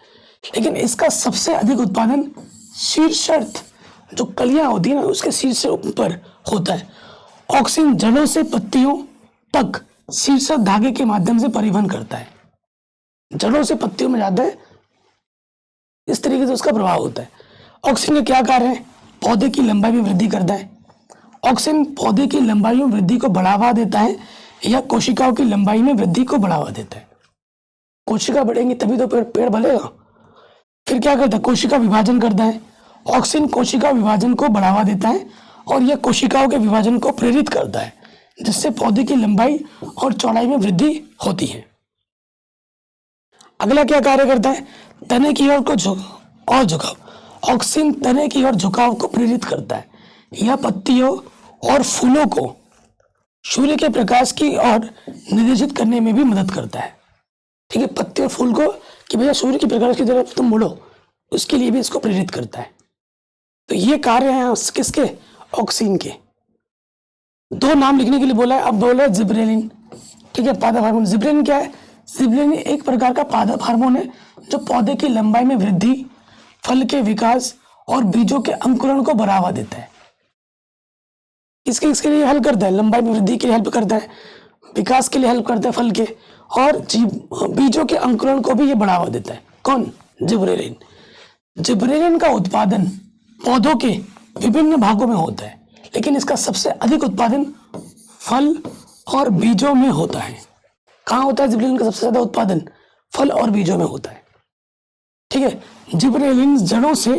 लेकिन इसका सबसे अधिक उत्पादन शीर्षस्थ जो कलियां होती है ना, उसके शीर्ष से ऊपर होता है। ऑक्सिन जड़ों से पत्तियों तक शीर्षक धागे के माध्यम से परिवहन करता है। जड़ों से पत्तियों में जाता है, इस तरीके से उसका प्रभाव होता है। ऑक्सिन के क्या कार्य है, पौधे की लंबाई में वृद्धि करता है। ऑक्सिन पौधे की लंबाई में वृद्धि को बढ़ावा देता है या कोशिकाओं की लंबाई में वृद्धि को बढ़ावा देता है। कोशिका बढ़ेंगी तभी तो पेड़ बढ़ेगा। फिर क्या करता है, कोशिका विभाजन करता है। ऑक्सिन कोशिका विभाजन को बढ़ावा देता है और यह कोशिकाओं के विभाजन को प्रेरित करता है, जिससे पौधे की लंबाई और चौड़ाई में वृद्धि होती है। अगला क्या कार्य करता है, तने की ओर झुकाव। ऑक्सिन तने की ओर झुकाव को प्रेरित करता है। यह पत्तियों और फूलों को सूर्य के प्रकाश की ओर निर्देशित करने में भी मदद करता है। ठीक है, पत्ते और फूल को कि भैया सूर्य के प्रकाश की तरफ तुम मुड़ो, उसके लिए भी इसको प्रेरित करता है। तो ये कार्य है किसके, ऑक्सिन के। दो नाम लिखने के लिए बोला है, अब बोला है जिबरेलिन। ठीक है, पादप हार्मोन। जिबरेलिन क्या है, जिबरेलिन एक प्रकार का पादप हार्मोन है जो पौधे की लंबाई में वृद्धि, फल के विकास और बीजों के अंकुरण को बढ़ावा देता है। इसके लिए हेल्प करता है, लंबाई में वृद्धि के लिए हेल्प करता है, विकास के लिए हेल्प करता है फल के, और बीजों के अंकुरण को भी ये बढ़ावा देता है। कौन, जिबरेलिन। जिबरेलिन का उत्पादन पौधों के विभिन्न भागों में होता है, लेकिन इसका सबसे अधिक उत्पादन फल और बीजों में होता है। कहाँ होता है जिबरेलिन का सबसे ज्यादा उत्पादन, फल और बीजों में होता है। ठीक है, जिबरेलिन जड़ों से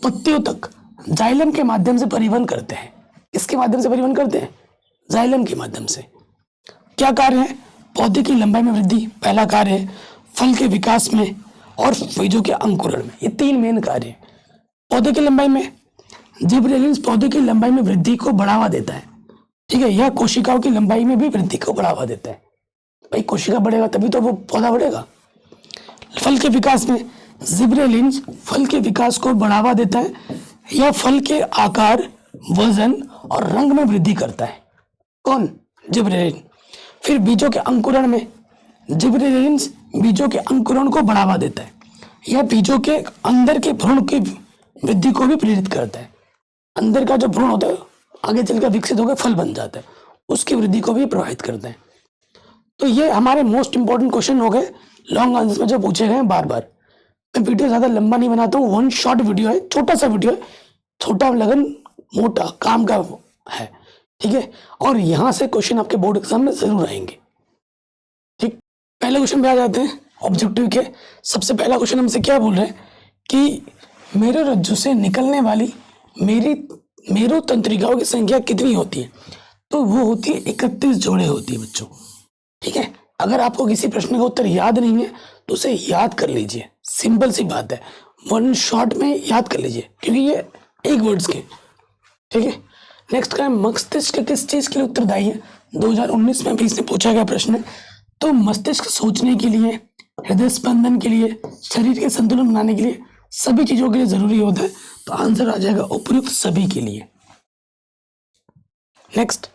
पत्तियों तक जाइलम के माध्यम से परिवहन करते हैं। इसके माध्यम से परिवहन करते हैं, जाइलम के माध्यम से। क्या कार्य है, पौधे की लंबाई में वृद्धि पहला कार्य है, फल के विकास में और बीजों के अंकुरण में। ये तीन मेन कार्य है। पौधे की लंबाई में जिबरेलिन पौधे की लंबाई में वृद्धि को बढ़ावा देता है। ठीक है, यह कोशिकाओं की लंबाई में भी वृद्धि को बढ़ावा देता है। भाई कोशिका बढ़ेगा तभी तो वो पौधा बढ़ेगा। फल के विकास में जिबरेलिन फल के विकास को बढ़ावा देता है। यह फल के आकार, वजन और रंग में वृद्धि करता है। कौन, जिबरेलिन। फिर बीजों के अंकुरण में जिबरेलिन बीजों के अंकुरण को बढ़ावा देता है। यह बीजों के अंदर के भ्रूण की वृद्धि को भी प्रेरित करता है। अंदर का जो भ्रूण होता है आगे चलकर विकसित होकर फल बन जाता है, उसकी वृद्धि को भी प्रभावित करता है। तो ये हमारे मोस्ट इंपॉर्टेंट क्वेश्चन हो गए लॉन्ग आंसर में जो पूछे गए बार बार। मैं वीडियो ज्यादा लंबा नहीं बनाता हूँ, वन शॉर्ट वीडियो है, छोटा सा वीडियो है, छोटा लगन मोटा काम का है। ठीक है, और यहाँ से क्वेश्चन आपके बोर्ड एग्जाम में जरूर आएंगे। ठीक, पहले क्वेश्चन पे आ जाते हैं ऑब्जेक्टिव के। सबसे पहला क्वेश्चन हमसे क्या बोल रहे हैं कि मेरे रज्जु से निकलने वाली मेरो तंत्रिकाओं की संख्या कितनी होती है। तो वो होती है 31 जोड़े होती है बच्चों। ठीक है, अगर आपको किसी प्रश्न का उत्तर याद नहीं है तो उसे याद कर लीजिए, सिंपल सी बात है, वन शॉट में याद कर लीजिए क्योंकि ये एक वर्ड्स के। ठीक है, नेक्स्ट का मस्तिष्क किस चीज के लिए उत्तरदायी है। 2019 में भी इसने पूछा गया प्रश्न है। तो मस्तिष्क सोचने के लिए, हृदय स्पंदन के लिए, शरीर के संतुलन बनाने के लिए, सभी चीजों के लिए जरूरी होता है। तो आंसर आ जाएगा उपयुक्त सभी के लिए। नेक्स्ट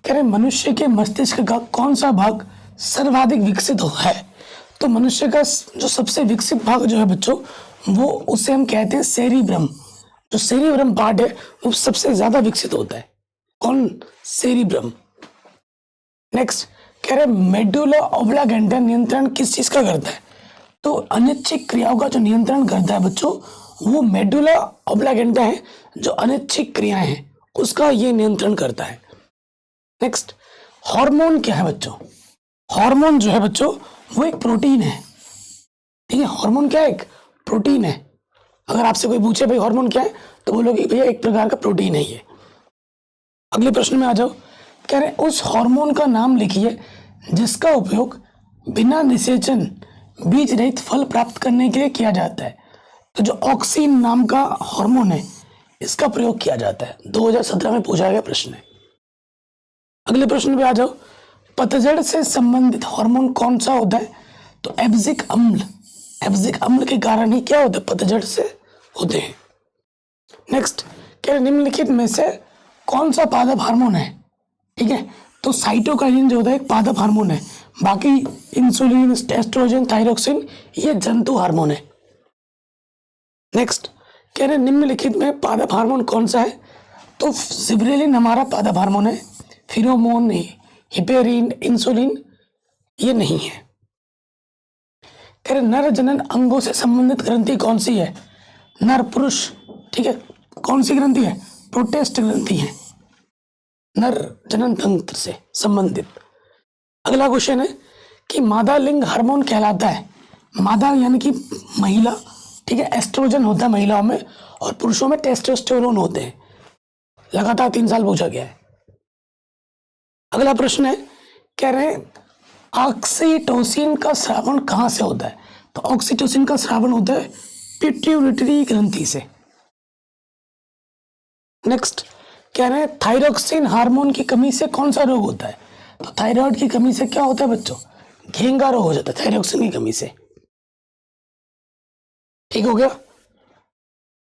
कह रहे मनुष्य के मस्तिष्क का कौन सा भाग सर्वाधिक विकसित है। तो मनुष्य का जो सबसे विकसित भाग जो है बच्चों, वो उसे हम कहते हैं सेरिब्रम, जो सेरिब्रम पार्ट है वो सबसे ज्यादा विकसित होता है। कौन? सेरिब्रम। नेक्स्ट कह रहे मेडुला ऑब्लांगेटा नियंत्रण किस चीज का करता है? तो अनैच्छिक क्रियाओं का जो नियंत्रण करता है बच्चों, वो मेडुला ऑब्लांगेटा है, जो अनैच्छिक क्रियाएं हैं उसका ये नियंत्रण करता है। नेक्स्ट हार्मोन क्या है बच्चों? हार्मोन जो है बच्चों वो एक प्रोटीन है। ठीक है, हार्मोन क्या है? एक प्रोटीन है। अगर आपसे कोई पूछे भाई हार्मोन क्या है, तो बोलोगे भैया एक प्रकार का प्रोटीन है ये। अगले प्रश्न में आ जाओ। कह रहे उस हार्मोन का नाम लिखिए जिसका उपयोग बिना निषेचन बीज रहित फल प्राप्त करने के लिए किया जाता है। तो जो ऑक्सिन नाम का हार्मोन है इसका प्रयोग किया जाता है। 2017 में पूछा गया प्रश्न है। अगले प्रश्न पे आ जाओ। पतझड़ से संबंधित हार्मोन कौन सा होता है? तो एब्सिक अम्ल। एब्सिक अम्ल के कारण ही क्या होता है? पतझड़ से होते हैं। नेक्स्ट क्या निम्नलिखित में से कौन सा पादप हार्मोन है? ठीक है, तो साइटोकाइनिन जो होता है एक पादप हार्मोन है। बाकी इंसुलिन, एस्ट्रोजन, थायरोक्सिन ये जंतु हार्मोन है। नेक्स्ट कह रहे निम्नलिखित में पादप हार्मोन कौन सा है? तो जिब्रेलिन हमारा पादप हार्मोन है। फिरोमोन, हिपेरिन, इंसुलिन ये नहीं है। कह रहे नर जनन अंगों से संबंधित ग्रंथि कौन सी है? नर पुरुष, ठीक है, कौन सी ग्रंथि है? प्रोटेस्ट ग्रंथि है, नर जनन तंत्र से संबंधित। अगला क्वेश्चन है कि मादा लिंग हार्मोन कहलाता है। मादा यानी कि महिला, ठीक है, एस्ट्रोजन होता है महिलाओं में और पुरुषों में टेस्टोस्टेरोन होते हैं। लगातार 3 साल पूछा गया है। अगला प्रश्न है, कह रहे हैं ऑक्सीटोसिन का स्रावन कहां से होता है? तो ऑक्सीटोसिन का स्रावन होता है पिट्यूटरी ग्रंथि से। नेक्स्ट कह रहे हैं थायरोक्सिन हार्मोन की कमी से कौन सा रोग होता है? तो थायराइड की कमी से क्या होता है बच्चों? घेंगा रोग हो जाता है थायरोक्सिन की कमी से। ठीक हो गया।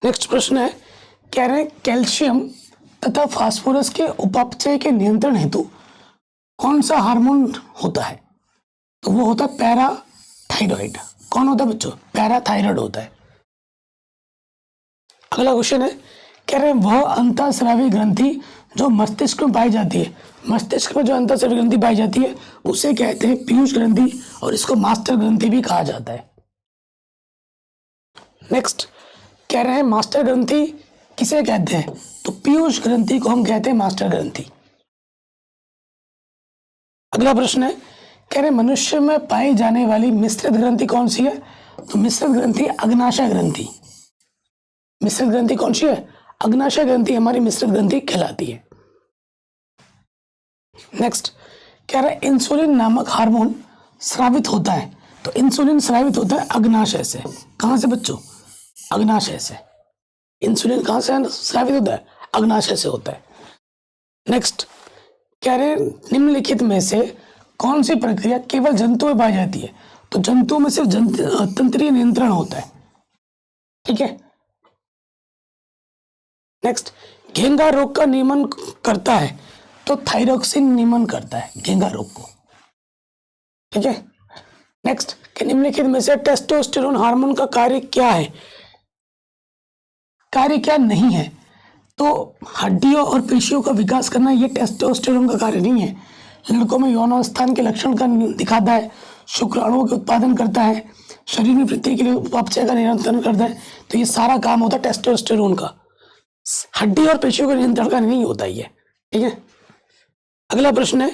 नेक्स्ट प्रश्न है, कह रहे हैं कैल्शियम तथा फास्फोरस के उपापचय के नियंत्रण हेतु कौन सा हार्मोन होता है? तो वो होता है पैराथाइरॉइड। कौन होता है बच्चों? पैराथाइरॉइड होता है। अगला क्वेश्चन है, कह रहे हैं वह अंतःस्रावी ग्रंथि जो मस्तिष्क में पाई जाती है। मस्तिष्क में जो अंतःस्रावी ग्रंथि पाई जाती है उसे कहते हैं पीयूष ग्रंथि और इसको मास्टर ग्रंथि भी कहा जाता है। नेक्स्ट कह रहे हैं मास्टर ग्रंथि किसे कहते हैं? तो पीयूष ग्रंथि को हम कहते हैं मास्टर ग्रंथि। अगला प्रश्न है, कह रहे मनुष्य में पाई जाने वाली मिश्रित ग्रंथि कौन सी है? तो मिश्रित ग्रंथि अग्नाशय ग्रंथि। मिश्रित ग्रंथि कौन सी है? अग्नाशय ग्रंथि हमारी मिश्रित ग्रंथि कहलाती है। नेक्स्ट कह रहा है इंसुलिन नामक हार्मोन स्रावित होता है। तो इंसुलिन स्रावित होता है अग्नाशय से। कहां से बच्चों? अग्नाशय से। इंसुलिन कहां से स्रावित होता है? अग्नाशय से होता है। नेक्स्ट कह रहे निम्नलिखित में से कौन सी प्रक्रिया केवल जंतुओं में पाई जाती है? तो जंतुओं में सिर्फ तंत्रीय नियंत्रण होता है। ठीक है। नेक्स्ट घेंगा रोग का नियमन करता है। तो थायरोक्सिन नियमन करता है घेंगा रोग को। ठीक है। नेक्स्ट कि निम्नलिखित में से टेस्टोस्टेरोन हार्मोन का कार्य क्या है? कार्य क्या नहीं है? तो हड्डियों और पेशियों का विकास करना ये टेस्टोस्टेरोन का कार्य नहीं है। लड़कों में यौनावस्थान के लक्षण का दिखाता है, शुक्राणुओं के उत्पादन करता है, शरीर में वृद्धि के लिए उपापचय का नियंत्रण करता है। तो ये सारा काम होता है टेस्टोस्टेरोन का, हड्डी और पेशियों के नियंत्रण का नहीं होता ये। ठीक है। अगला प्रश्न है,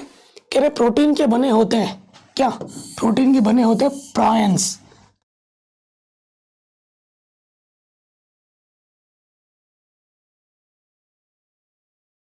कह रहे प्रोटीन के बने होते हैं क्या? प्रोटीन के बने होते हैं प्रायंस।